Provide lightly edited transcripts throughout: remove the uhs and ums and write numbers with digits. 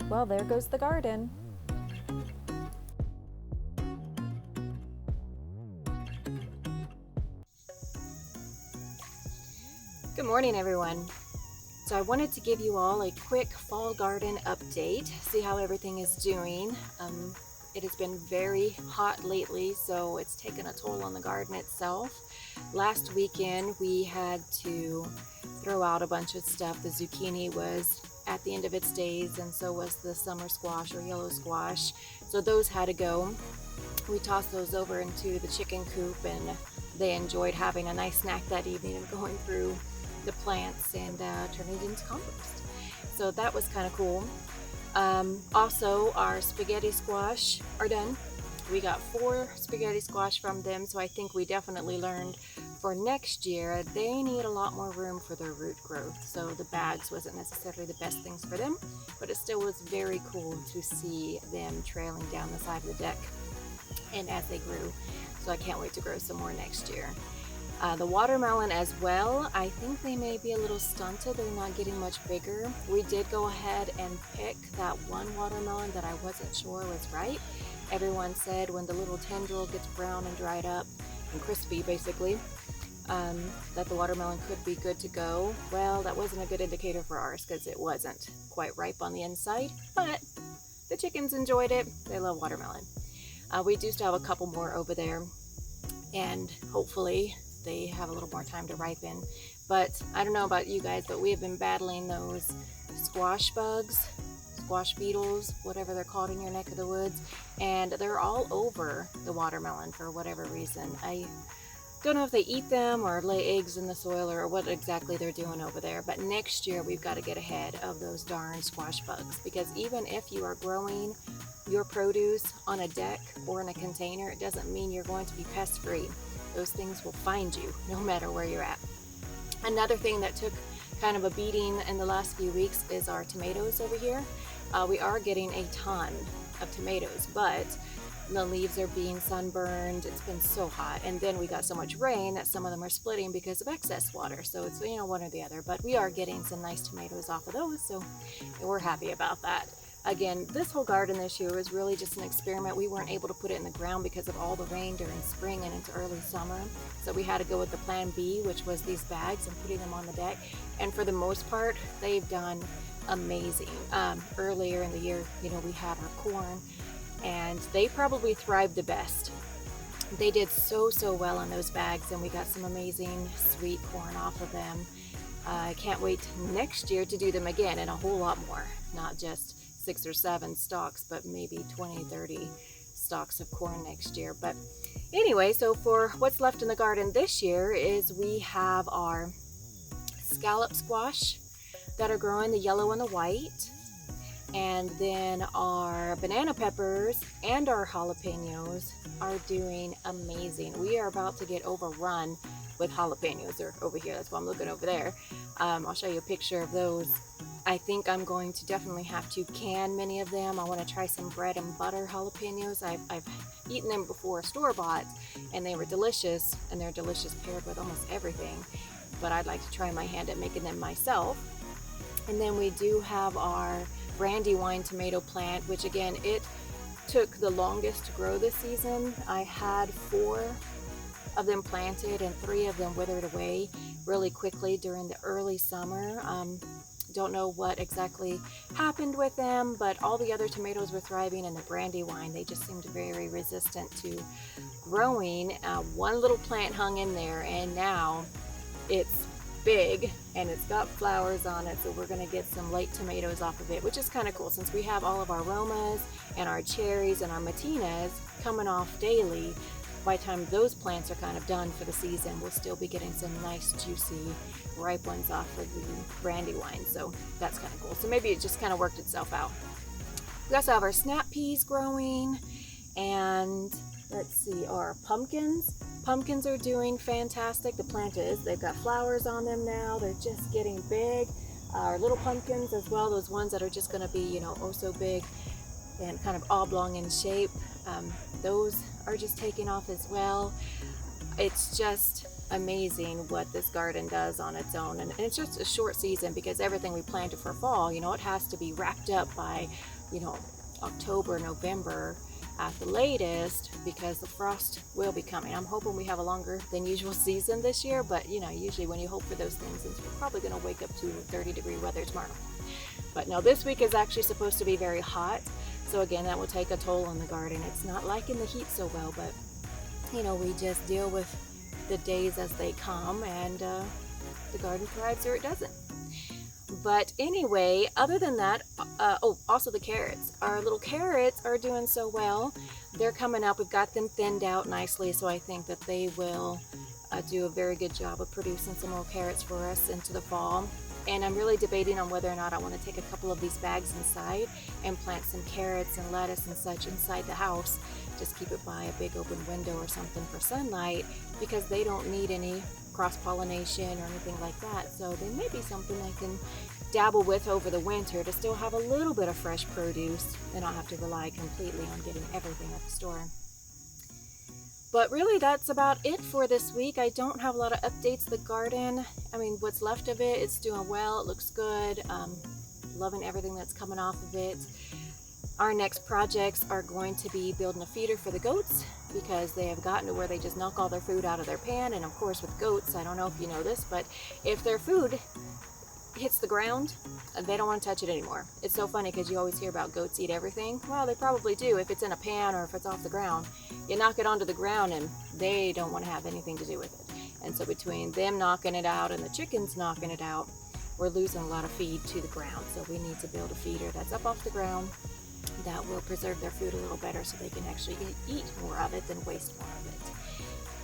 Well, there goes the garden. Good morning, everyone. So I wanted to give you all a quick fall garden update, see how everything is doing. It has been very hot lately, so it's taken a toll on the garden itself. Last weekend we had to throw out a bunch of stuff. The zucchini was at the end of its days, and so was the summer squash or yellow squash. So those had to go. We tossed those over into the chicken coop, and they enjoyed having a nice snack that evening and going through the plants and turning it into compost. So that was kind of cool. Also, our spaghetti squash are done. We got 4 spaghetti squash from them, so I think we definitely learned for next year they need a lot more room for their root growth. So the bags wasn't necessarily the best things for them, but it still was very cool to see them trailing down the side of the deck and as they grew. So I can't wait to grow some more next year. The watermelon as well, I think they may be a little stunted. They're not getting much bigger. We did go ahead and pick that one watermelon that I wasn't sure was right. Everyone said when the little tendril gets brown and dried up and crispy basically, that the watermelon could be good to go. Well, that wasn't a good indicator for ours because it wasn't quite ripe on the inside, but the chickens enjoyed it. They love watermelon. We do still have a couple more over there, and hopefully they have a little more time to ripen. But I don't know about you guys, but we have been battling those squash bugs, squash beetles, whatever they're called in your neck of the woods, and they're all over the watermelon for whatever reason. I don't know if they eat them or lay eggs in the soil or what exactly they're doing over there, but next year we've got to get ahead of those darn squash bugs, because even if you are growing your produce on a deck or in a container, it doesn't mean you're going to be pest free. Those things will find you no matter where you're at. Another thing that took kind of a beating in the last few weeks is our tomatoes over here. We are getting a ton of tomatoes, but the leaves are being sunburned. It's been so hot, and then we got so much rain that some of them are splitting because of excess water. So it's, one or the other, but we are getting some nice tomatoes off of those, so we're happy about that. Again, this whole garden this year was really just an experiment. We weren't able to put it in the ground because of all the rain during spring and into early summer. So we had to go with the plan B, which was these bags and putting them on the deck. And for the most part, they've done amazing. Earlier in the year, we had our corn, and they probably thrived the best. They did so well on those bags, and we got some amazing sweet corn off of them. I can't wait next year to do them again, and a whole lot more, not just 6 or 7 stalks, but maybe 20, 30 stalks of corn next year. But anyway, so for what's left in the garden this year is we have our scallop squash that are growing, the yellow and the white, and then our banana peppers and our jalapenos are doing amazing. We are about to get overrun with jalapenos. They're over here, that's why I'm looking over there. I'll show you a picture of those. I think I'm going to definitely have to can many of them. I want to try some bread and butter jalapenos. I've eaten them before store-bought, and they were delicious, and they're delicious paired with almost everything. But I'd like to try my hand at making them myself. And then we do have our brandywine tomato plant, which again, it took the longest to grow this season. I had 4 of them planted, and 3 of them withered away really quickly during the early summer. Don't know what exactly happened with them, but all the other tomatoes were thriving, and the brandywine, they just seemed very resistant to growing. One little plant hung in there, and now it's big and it's got flowers on it, so we're going to get some late tomatoes off of it, which is kind of cool since we have all of our Romas and our cherries and our Matinas coming off daily. By the time those plants are kind of done for the season, we'll still be getting some nice juicy ripe ones off of the brandywine, so that's kind of cool. So maybe it just kind of worked itself out. We also have our snap peas growing, and let's see, our pumpkins. Pumpkins are doing fantastic. The plant is, they've got flowers on them now. They're just getting big. Our little pumpkins as well, those ones that are just going to be, oh so big and kind of oblong in shape. Those are just taking off as well. It's just amazing what this garden does on its own, and it's just a short season because everything we planted for fall, it has to be wrapped up by you know, October, November at the latest, because the frost will be coming. I'm hoping we have a longer than usual season this year, but you know, usually when you hope for those things, we're probably going to wake up to 30-degree weather tomorrow. But no, this week is actually supposed to be very hot. So again, that will take a toll on the garden. It's not liking the heat so well, but you know, we just deal with the days as they come, and the garden thrives or it doesn't. But anyway, other than that, also the carrots. Our little carrots are doing so well. They're coming up. We've got them thinned out nicely, so I think that they will do a very good job of producing some more carrots for us into the fall. And I'm really debating on whether or not I want to take a couple of these bags inside and plant some carrots and lettuce and such inside the house. Just keep it by a big open window or something for sunlight, because they don't need any cross-pollination or anything like that. So they may be something I can dabble with over the winter to still have a little bit of fresh produce and not have to rely completely on getting everything at the store. But really, that's about it for this week. I don't have a lot of updates. The garden, I mean, what's left of it, it's doing well. It looks good. Loving everything that's coming off of it. Our next projects are going to be building a feeder for the goats, because they have gotten to where they just knock all their food out of their pan. And of course with goats, I don't know if you know this, but if their food hits the ground, they don't want to touch it anymore. It's so funny because you always hear about goats eat everything. Well, they probably do if it's in a pan or if it's off the ground. You knock it onto the ground and they don't want to have anything to do with it. And so between them knocking it out and the chickens knocking it out, we're losing a lot of feed to the ground. So we need to build a feeder that's up off the ground that will preserve their food a little better, so they can actually eat more of it than waste more of it.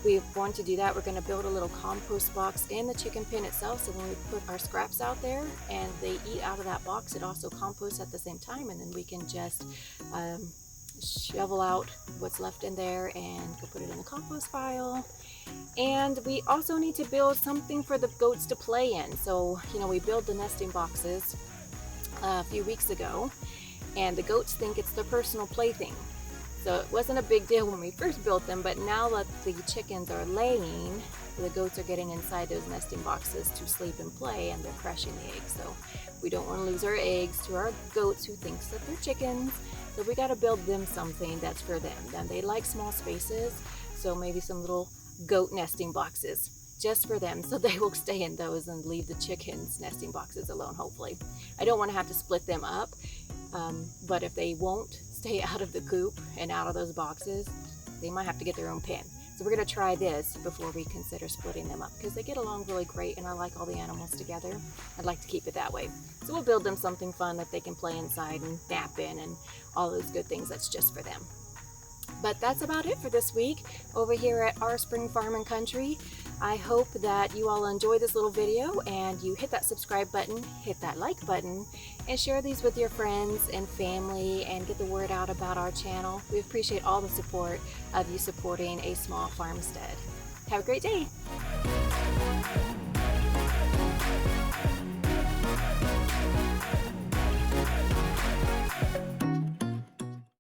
We want to do that. We're going to build a little compost box in the chicken pen itself, so when we put our scraps out there and they eat out of that box, it also composts at the same time, and then we can just shovel out what's left in there and go put it in the compost pile. And we also need to build something for the goats to play in. So, you know, we built the nesting boxes a few weeks ago, and the goats think it's their personal plaything. So it wasn't a big deal when we first built them, but now that the chickens are laying, the goats are getting inside those nesting boxes to sleep and play, and they're crushing the eggs. So we don't want to lose our eggs to our goats who thinks that they're chickens. So we got to build them something that's for them. And they like small spaces, so maybe some little goat nesting boxes just for them, so they will stay in those and leave the chickens' nesting boxes alone, hopefully. I don't want to have to split them up, but if they won't stay out of the coop and out of those boxes, they might have to get their own pen. So we're going to try this before we consider splitting them up, because they get along really great and I like all the animals together. I'd like to keep it that way. So we'll build them something fun that they can play inside and nap in and all those good things that's just for them. But that's about it for this week over here at our Spryng Farm and Country. I hope that you all enjoy this little video and you hit that subscribe button, hit that like button, and share these with your friends and family and get the word out about our channel. We appreciate all the support of you supporting a small farmstead. Have a great day.